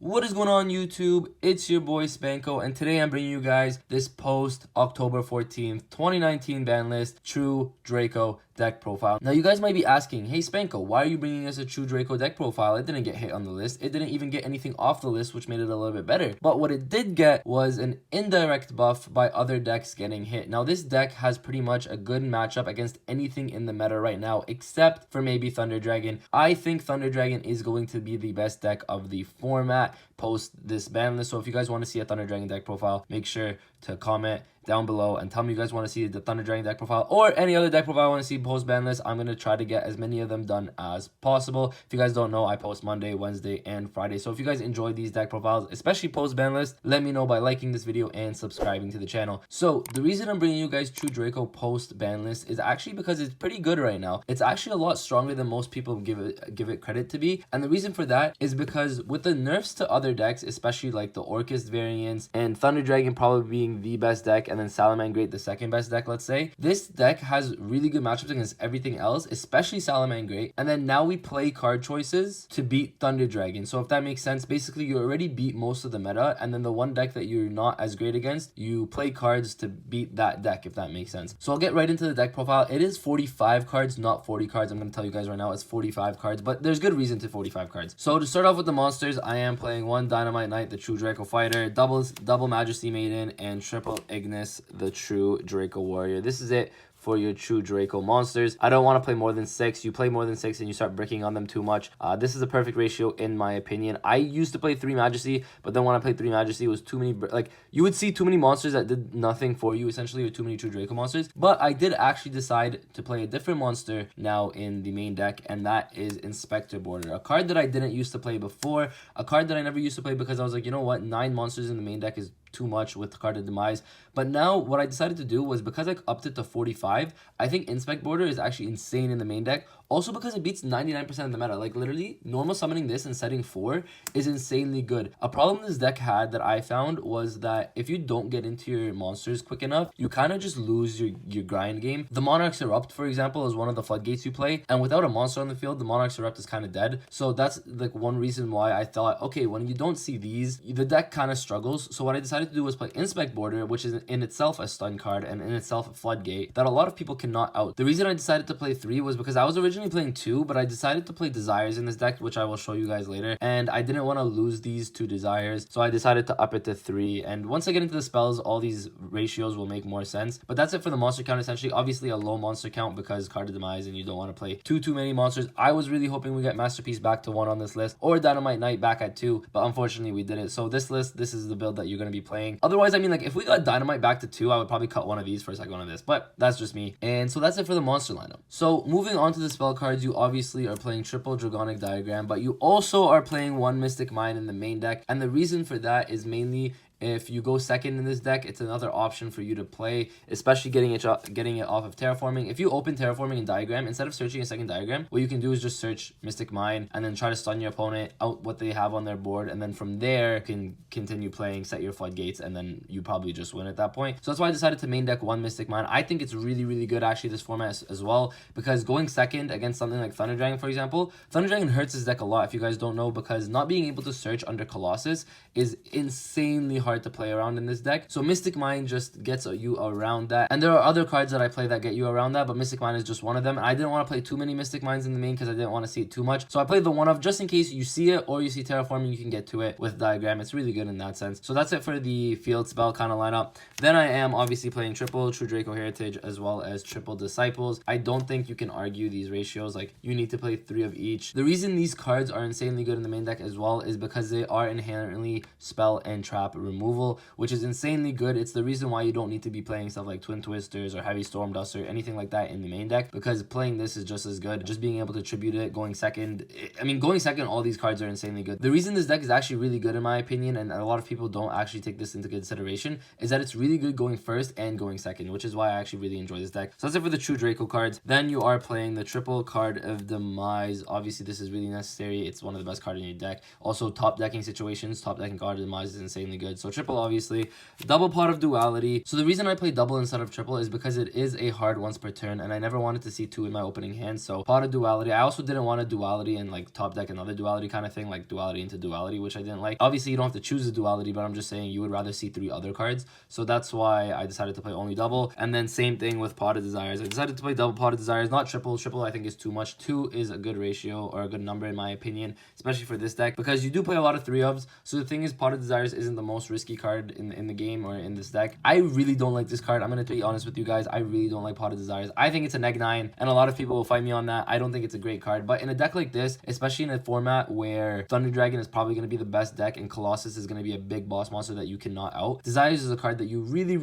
What is going on YouTube? It's your boy Spanko, and today I'm bringing you guys this post October 14th, 2019 ban list True Draco deck profile. Now you guys might be asking, hey Spanko, why are you bringing us a True Draco deck profile? It didn't get hit on the list. It didn't even get anything off the list, which made it a little bit better. But what it did get was an indirect buff by other decks getting hit. Now this deck has pretty much a good matchup against anything in the meta right now, except for maybe Thunder Dragon. I think Thunder Dragon is going to be the best deck of the format post this ban list. So if you guys want to see a Thunder Dragon deck profile, make sure to comment down below and tell me you guys want to see the Thunder Dragon deck profile or any other deck profile I want to see post ban list. I'm going to try to get as many of them done as possible. If you guys don't know, I post Monday, Wednesday, and Friday. So if you guys enjoy these deck profiles, especially post ban list, let me know by liking this video and subscribing to the channel. So the reason I'm bringing you guys True Draco post ban list is actually because it's pretty good right now. It's actually a lot stronger than most people give it credit to be. And the reason for that is because with the nerfs to other decks, especially like the Orcust variants and Thunder Dragon probably being the best deck, and then Salamangreat the second best deck, let's say, this deck has really good matchups against everything else, especially Salamangreat. And then now we play card choices to beat Thunder Dragon. So if that makes sense, basically you already beat most of the meta, and then the one deck that you're not as great against, you play cards to beat that deck, if that makes sense. So I'll get right into the deck profile. It is 45 cards, not 40 cards. I'm going to tell you guys right now it's 45 cards, but there's good reason to 45 cards. So to start off with the monsters, I am playing one Dynamite Knight, the True Draco Fighter, double Majesty Maiden, and triple Ignis, the True Draco Warrior. This is it for your True Draco monsters. I don't want to play more than 6. You play more than 6 and you start bricking on them too much. This is a perfect ratio in my opinion. I used to play 3 Majesty, but then when I played 3 Majesty, it was too many, like you would see too many monsters that did nothing for you essentially, with too many True Draco monsters. But I did actually decide to play a different monster now in the main deck, and that is Inspector Border, a card that I didn't used to play before, a card that I never used to play because I was like, you know what, 9 monsters in the main deck is too much with Card of Demise. But now what I decided to do was, because I upped it to 45, I think Inspect Border is actually insane in the main deck. Also because it beats 99% of the meta. Like literally, normal summoning this and setting 4 is insanely good. A problem this deck had that I found was that if you don't get into your monsters quick enough, you kind of just lose your grind game. The Monarch's Erupt, for example, is one of the floodgates you play, and without a monster on the field, the Monarch's Erupt is kind of dead. So that's like one reason why I thought, okay, when you don't see these, the deck kind of struggles. So what I decided to do was play Inspect Border, which is in itself a stun card and in itself a floodgate that a lot of people cannot out. The reason I decided to play 3 was because I was originally playing 2, but I decided to play Desires in this deck, which I will show you guys later, and I didn't want to lose these 2 Desires, so I decided to up it to 3. And once I get into the spells, all these ratios will make more sense. But that's it for the monster count. Essentially, obviously a low monster count because Card of Demise and you don't want to play too many monsters. I was really hoping we get Masterpiece back to 1 on this list, or Dynamite Knight back at 2, but unfortunately we didn't. So this list, this is the build that you're going to be playing. Otherwise, I mean, like if we got Dynamite back to 2, I would probably cut one of these for a second one of this, but that's just me. And so that's it for the monster lineup. So moving on to the spell cards, you obviously are playing triple Dragonic Diagram, but you also are playing 1 Mystic Mine in the main deck, and the reason for that is mainly if you go second in this deck, it's another option for you to play, especially getting it off of Terraforming. If you open Terraforming in Diagram, instead of searching a second Diagram, what you can do is just search Mystic Mine and then try to stun your opponent out what they have on their board, and then from there you can continue playing, set your floodgates, and then you probably just win at that point. So that's why I decided to main deck 1 Mystic Mine. I think it's really good actually, this format as well, because going second against something like Thunder Dragon, for example, Thunder Dragon hurts this deck a lot if you guys don't know, because not being able to search under Colossus is insanely hard to play around in this deck. So Mystic Mine just gets you around that, and there are other cards that I play that get you around that, but Mystic Mine is just one of them. And I didn't want to play too many Mystic Mines in the main because I didn't want to see it too much, so I played the one of, just in case you see it or you see Terraforming, you can get to it with Diagram. It's really good in that sense. So that's it for the field spell kind of lineup. Then I am obviously playing triple True Draco Heritage as well as triple Disciples. I don't think you can argue these ratios. Like, you need to play 3 of each. The reason these cards are insanely good in the main deck as well is because they are inherently spell and trap removal, which is insanely good. It's the reason why you don't need to be playing stuff like Twin Twisters or Heavy Storm Dust or anything like that in the main deck, because playing this is just as good. Just being able to tribute it, going second. I mean, going second, all these cards are insanely good. The reason this deck is actually really good in my opinion, and a lot of people don't actually take this into consideration, is that it's really good going first and going second, which is why I actually really enjoy this deck. So that's it for the True Draco cards. Then you are playing the triple Card of Demise. Obviously, this is really necessary. It's one of the best cards in your deck. Also, top decking situations, top decking Card of Demise is insanely good. So So triple, obviously. Double Pot of Duality. So the reason I play double instead of triple is because it is a hard once per turn, and I never wanted to see 2 in my opening hand. So Pot of Duality. I also didn't want a duality and like top deck another duality kind of thing, like duality into duality, which I didn't like. Obviously, you don't have to choose a duality, but I'm just saying you would rather see 3 other cards. So that's why I decided to play only double. And then same thing with Pot of Desires. I decided to play double Pot of Desires, not triple. Triple I think is too much. 2 is a good ratio or a good number in my opinion, especially for this deck, because you do play a lot of 3-ofs. So the thing is, Pot of Desires isn't the most risky card in the game or in this deck. I really don't like this card. I'm going to be honest with you guys. I really don't like Pot of Desires. I think it's a neg 9, and a lot of people will fight me on that. I don't think it's a great card, but in a deck like this, especially in a format where Thunder Dragon is probably going to be the best deck and Colossus is going to be a big boss monster that you cannot out, Desires is a card that you really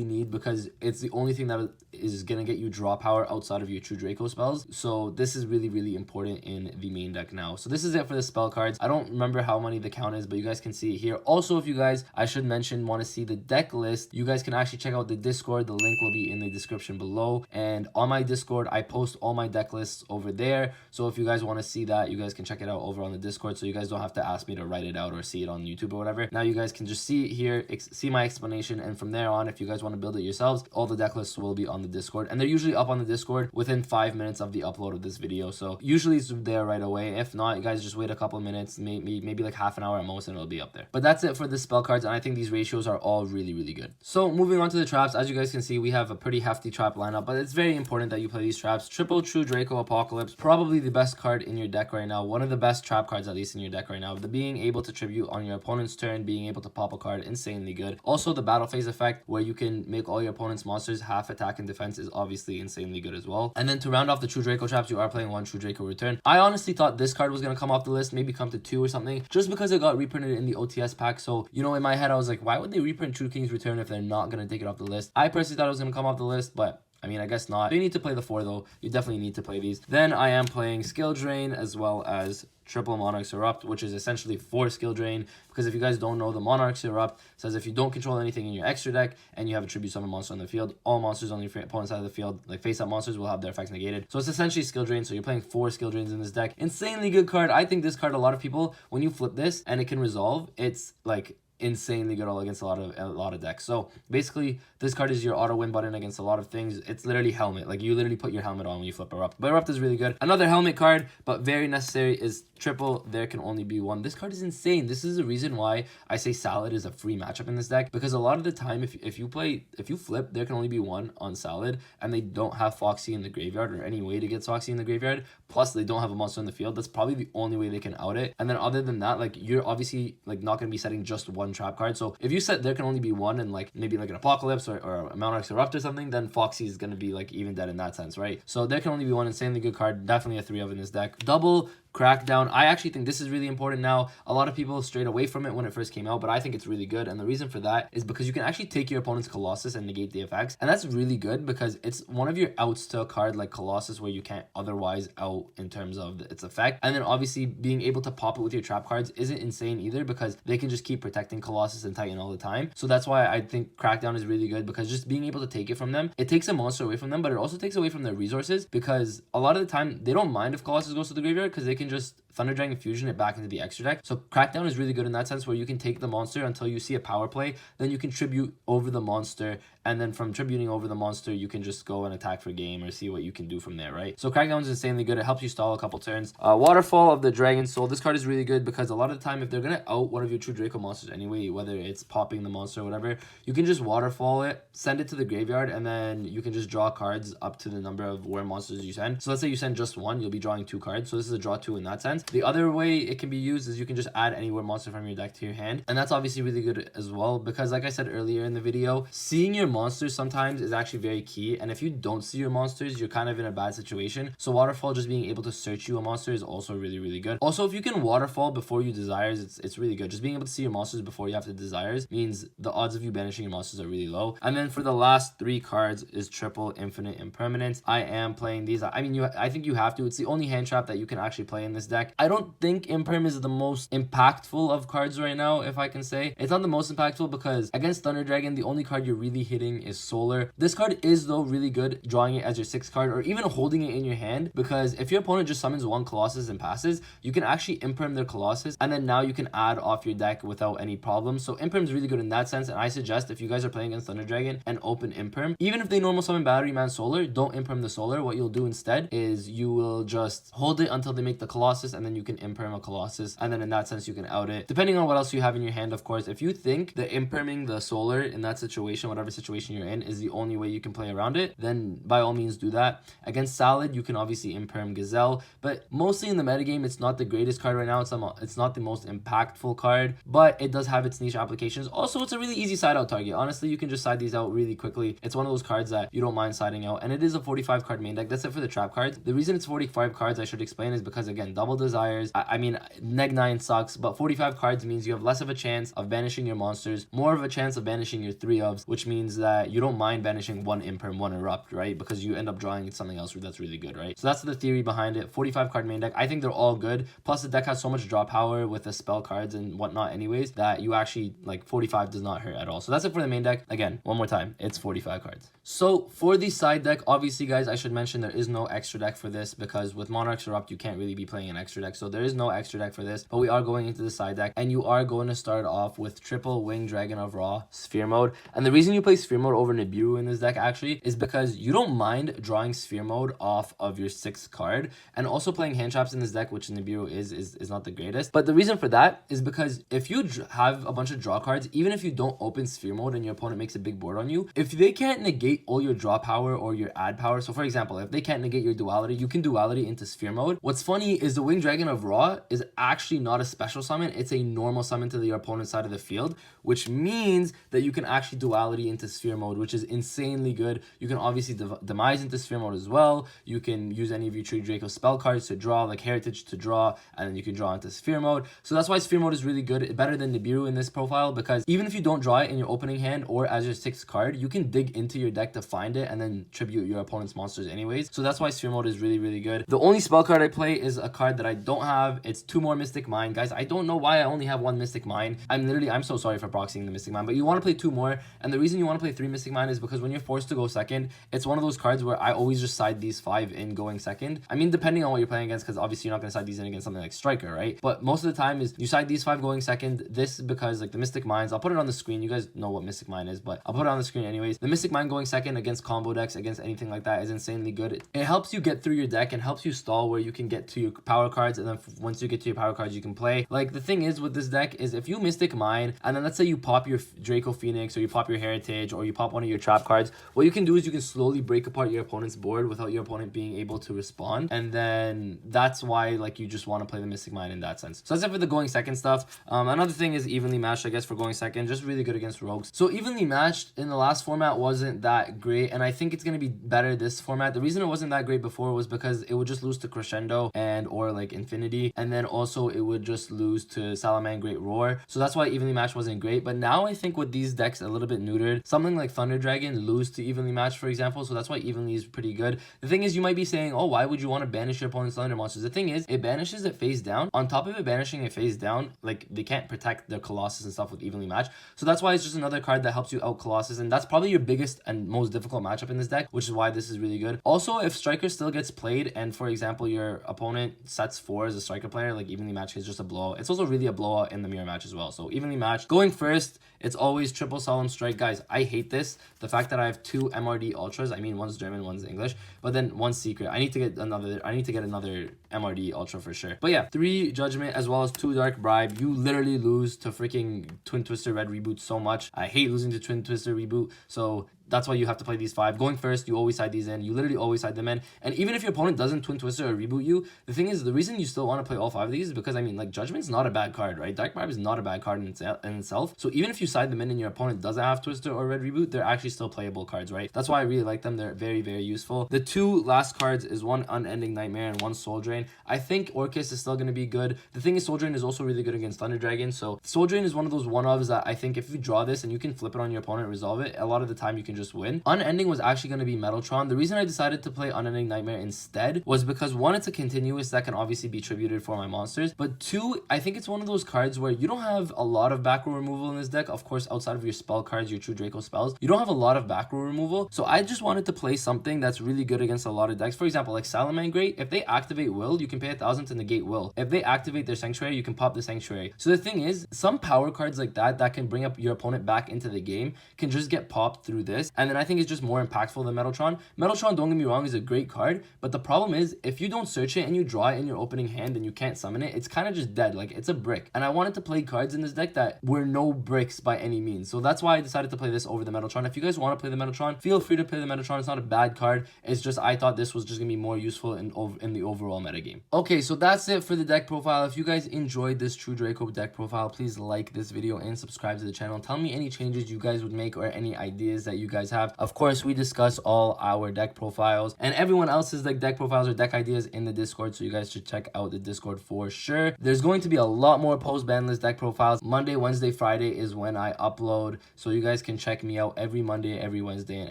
need, because it's the only thing that is going to get you draw power outside of your true Draco spells. So this is really important in the main deck now. So this is it for the spell cards. I don't remember how many the count is, but you guys can see it here. Also, if you guys, I should mention, want to see the deck list, you guys can actually check out the Discord. The link will be in the description below, and on my Discord I post all my deck lists over there. So if you guys want to see that, you guys can check it out over on the Discord, so you guys don't have to ask me to write it out or see it on YouTube or whatever. Now you guys can just see it here, see my explanation, and from there on, if you guys want to build it yourselves, all the deck lists will be on the Discord, and they're usually up on the Discord within 5 minutes of the upload of this video. So usually it's there right away. If not, you guys just wait a couple of minutes, maybe like half an hour at most, and it'll be up there. But that's it for the spell cards, and I think these ratios are all really good. So moving on to the traps, as you guys can see, we have a pretty hefty trap lineup, but it's very important that you play these traps. Triple True Draco Apocalypse, probably the best card in your deck right now, one of the best trap cards at least in your deck right now. The being able to tribute on your opponent's turn, being able to pop a card, insanely good. Also the battle phase effect, where you can make all your opponent's monsters half attack and defense, is obviously insanely good as well. And then to round off the True Draco traps, you are playing 1 True Draco Return. I honestly thought this card was going to come off the list, maybe come to 2 or something, just because it got reprinted in the OTS pack. So, you know, in my head I was like, why would they reprint True King's Return if they're not going to take it off the list? I personally thought it was going to come off the list, but I mean, I guess not. You need to play the 4 though. You definitely need to play these. Then I am playing Skill Drain as well as Triple Monarch's Erupt, which is essentially 4 skill drain, because if you guys don't know, the Monarch's Erupt says if you don't control anything in your extra deck and you have a tribute summon monster on the field, all monsters on your opponent's side of the field, like face-up monsters, will have their effects negated. So it's essentially skill drain, so you're playing 4 skill drains in this deck. Insanely good card. I think this card, a lot of people, when you flip this and it can resolve, it's like insanely good all against a lot of decks. So basically this card is your auto win button against a lot of things. It's literally helmet, like you literally put your helmet on when you flip Erupt. But Erupt is really good. Another helmet card, but very necessary, is triple There Can Only Be One. This card is insane. This is the reason why I say Salad is a free matchup in this deck, because a lot of the time if you flip There Can Only Be One on Salad and they don't have Foxy in the graveyard or any way to get Foxy in the graveyard, plus they don't have a monster in the field, that's probably the only way they can out it. And then other than that, like you're obviously like not going to be setting just one trap card. So if you set There Can Only Be One and like maybe like an Apocalypse or a Monarch's Erupt or something, then Foxy is going to be like even dead in that sense, right? So There Can Only Be One, insanely good card, definitely a 3 of in this deck. Double Crackdown, I actually think this is really important now. A lot of people strayed away from it when it first came out, but I think it's really good, and the reason for that is because you can actually take your opponent's Colossus and negate the effects, and that's really good because it's one of your outs to a card like Colossus where you can't otherwise out in terms of its effect. And then obviously being able to pop it with your trap cards isn't insane either, because they can just keep protecting Colossus and Titan all the time. So that's why I think Crackdown is really good, because just being able to take it from them, it takes a monster away from them, but it also takes away from their resources, because a lot of the time they don't mind if Colossus goes to the graveyard because they can just Thunder Dragon Fusion it back into the extra deck. So Crackdown is really good in that sense, where you can take the monster until you see a power play, then you can tribute over the monster, and then from tributing over the monster you can just go and attack for game or see what you can do from there, right? So Crackdown is insanely good. It helps you stall a couple turns. Waterfall of the Dragon Soul, this card is really good because a lot of the time if they're gonna out one of your true Draco monsters anyway, whether it's popping the monster or whatever, you can just waterfall it, send it to the graveyard, and then you can just draw cards up to the number of where monsters you send. So let's say you send just 1, you'll be drawing 2 cards, so this is a draw 2 in that sense. The other way it can be used is you can just add any word monster from your deck to your hand, and that's obviously really good as well, because like I said earlier in the video, seeing your monsters sometimes is actually very key, and if you don't see your monsters, you're kind of in a bad situation. So waterfall, just being able to search you a monster, is also really good. Also, if you can waterfall before you desires, it's really good. Just being able to see your monsters before you have to desires means the odds of you banishing your monsters are really low. And then for the last 3 cards is triple Infinite Impermanence. I am playing these. I mean, I think you have to. It's the only hand trap that you can actually play play in this deck. I don't think Imperm is the most impactful of cards right now, if I can say. It's not the most impactful because against Thunder Dragon, the only card you're really hitting is Solar. This card is though really good drawing it as your 6th card or even holding it in your hand, because if your opponent just summons one Colossus and passes, you can actually Imperm their Colossus and then now you can add off your deck without any problems. So Imperm is really good in that sense, and I suggest if you guys are playing against Thunder Dragon and open Imperm, even if they normal summon Battery Man Solar, don't Imperm the Solar. What you'll do instead is you will just hold it until they make the Colossus, and then you can Imperm a Colossus, and then in that sense you can out it, depending on what else you have in your hand. Of course, if you think that Imperming the Solar in that situation, whatever situation you're in, is the only way you can play around it, then by all means do that. Against Salad, you can obviously Imperm Gazelle, but mostly in the metagame, it's not the greatest card right now. It's not the most impactful card, but it does have its niche applications. Also, it's a really easy side out target. Honestly, you can just side these out really quickly. It's one of those cards that you don't mind siding out, and it is a 45 card main deck. That's it for the trap cards. The reason it's 45 cards, I should explain, is because again, double desires. I mean, neg 9 sucks, but 45 cards means you have less of a chance of banishing your monsters, more of a chance of banishing your 3-ofs, which means that you don't mind banishing one Imperm, one Erupt, right? Because you end up drawing something else that's really good, right? So that's the theory behind it. 45 card main deck. I think they're all good. Plus the deck has so much draw power with the spell cards and whatnot anyways, that you actually, like, 45 does not hurt at all. So that's it for the main deck. Again, one more time, it's 45 cards. So for the side deck, obviously guys, I should mention there is no extra deck for this, because with Monarchs Erupt you can't really be playing an extra deck, so there is no extra deck for this. But we are going into the side deck, and you are going to start off with triple Winged Dragon of Ra Sphere Mode. And the reason you play Sphere Mode over Nibiru in this deck actually is because you don't mind drawing Sphere Mode off of your 6th card, and also playing hand traps in this deck, which Nibiru is not the greatest. But the reason for that is because if you have a bunch of draw cards, even if you don't open Sphere Mode and your opponent makes a big board on you, if they can't negate all your draw power or your add power, so for example, if they can't negate your duality, you can duality into Sphere Mode. What's funny is the Winged Dragon of Ra is actually not a special summon, it's a normal summon to your opponent's side of the field, which means that you can actually duality into Sphere Mode, which is insanely good. You can obviously demise into Sphere Mode as well. You can use any of your Tree Draco spell cards to draw, like Heritage to draw, and then you can draw into Sphere Mode. So that's why Sphere Mode is really good, better than Nibiru in this profile, because even if you don't draw it in your opening hand or as your 6th card, you can dig into your deck to find it and then tribute your opponent's monsters anyways. So that's why Sphere Mode is really, really good. The only spell card I play is a card that I don't have. It's 2 more Mystic Mine. Guys, I don't know why I only have 1 Mystic Mine. I'm so sorry for proxying the Mystic Mine, but you want to play 2 more. And the reason you want to play 3 Mystic Mine is because when you're forced to go second, it's one of those cards where I always just side these 5 in going second. I mean, depending on what you're playing against, because obviously you're not going to side these in against something like Striker, right? But most of the time is you side these 5 going second. This because like the Mystic Mines, I'll put it on the screen. You guys know what Mystic Mine is, but I'll put it on the screen anyways. The Mystic Mine going second against combo decks, against anything like that, is insanely good. It helps you get through your deck and helps you stall where you can get to your power cards, and then once you get to your power cards, you can play. Like the thing is with this deck is if you Mystic Mine and then let's say you pop your Draco Phoenix or you pop your Heritage or you pop one of your trap cards, what you can do is you can slowly break apart your opponent's board without your opponent being able to respond, and then that's why like you just want to play the Mystic Mine in that sense. So that's it for the going second stuff. Another thing is evenly matched, I guess, for going second, just really good against rogues. So evenly matched in the last format wasn't that great, and I think it's going to be better this format. The reason it wasn't that great before was because it would just lose to Crescendo and or like Infinity, and then also it would just lose to Salaman Great Roar. So that's why evenly matched wasn't great. But now I think with these decks a little bit neutered, something like Thunder Dragon lose to evenly matched, for example, so that's why evenly is pretty good. The thing is, you might be saying, oh, why would you want to banish your opponent's Thunder monsters? The thing is, it banishes it face down. On top of it banishing it face down, like they can't protect their Colossus and stuff with evenly matched. So that's why it's just another card that helps you out Colossus, and that's probably your biggest and most difficult matchup in this deck, which is why this is really good. Also, if Striker still gets played and for example your opponent sets 4 as a Striker player, like evenly matched is just a blowout. It's also really a blowout in the mirror match as well. So evenly matched. Going first, it's always triple Solemn Strike. Guys, I hate this. The fact that I have 2 MRD Ultras. I mean, one's German, one's English, but then one's secret. I need to get another MRD Ultra for sure. But yeah, 3 Judgment as well as 2 Dark Bribe. You literally lose to freaking Twin Twister Red Reboot so much. I hate losing to Twin Twister Reboot. So that's why you have to play these 5. Going first, you always side these in. You literally always side them in. And even if your opponent doesn't Twin Twister or Reboot you, the thing is, the reason you still want to play all 5 of these is because, I mean, like, Judgment's not a bad card, right? Dark Bribe is not a bad card in itself. So even if you side them in and your opponent doesn't have Twister or Red Reboot, they're actually still playable cards, right? That's why I really like them. They're very, very useful. The 2 last cards is 1 Unending Nightmare and 1 Soul Drain. I think Orcus is still going to be good. The thing is, Soul Drain is also really good against Thunder Dragon. So Soul Drain is one of those one-ofs that I think if you draw this and you can flip it on your opponent, resolve it, a lot of the time you can just win. Unending was actually going to be Metaltron. The reason I decided to play Unending Nightmare instead was because one, it's a continuous that can obviously be tributed for my monsters, but two, I think it's one of those cards where you don't have a lot of back row removal in this deck. Of course, outside of your spell cards, your true Draco spells, you don't have a lot of back row removal. So I just wanted to play something that's really good against a lot of decks. For example, like Salamangreat, if they activate Will, you can pay 1,000 to negate Will. If they activate their Sanctuary, you can pop the Sanctuary. So the thing is, some power cards like that can bring up your opponent back into the game can just get popped through this, and then I think it's just more impactful than Metaltron. Metaltron, don't get me wrong, is a great card, but the problem is if you don't search it and you draw it in your opening hand and you can't summon it, it's kind of just dead. Like, it's a brick, and I wanted to play cards in this deck that were no bricks by any means. So that's why I decided to play this over the Metaltron. If you guys want to play the Metaltron, feel free to play the Metaltron. It's not a bad card. It's just I thought this was just gonna be more useful in the overall metagame. Okay, so that's it for the deck profile. If you guys enjoyed this True Draco deck profile, please like this video and subscribe to the channel. Tell me any changes you guys would make or any ideas that you guys have. Of course, we discuss all our deck profiles and everyone else's like deck profiles or deck ideas in the Discord, so you guys should check out the Discord for sure. There's going to be a lot more post ban list deck profiles. Monday, Wednesday, Friday is when I upload, so you guys can check me out every Monday, every Wednesday, and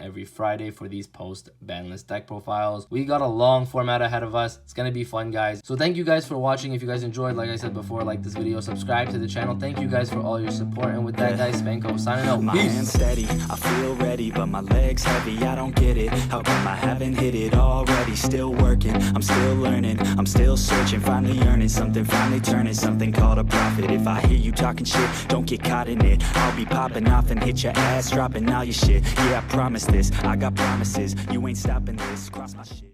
every Friday for these post ban list deck profiles. We got a long format ahead of us. It's gonna be fun, guys. So thank you guys for watching. If you guys enjoyed, like I said before, like this video, subscribe to the channel. Thank you guys for all your support, and with that, guys, Spanko signing out. My hands steady, I feel ready, but my legs heavy, I don't get it. How come I haven't hit it already? Still working, I'm still learning, I'm still searching, finally earning something, finally turning something called a profit. If I hear you talking shit, don't get caught in it. I'll be popping off and hit your ass, dropping all your shit. Yeah, I promise this, I got promises, you ain't stopping this, cross my shit.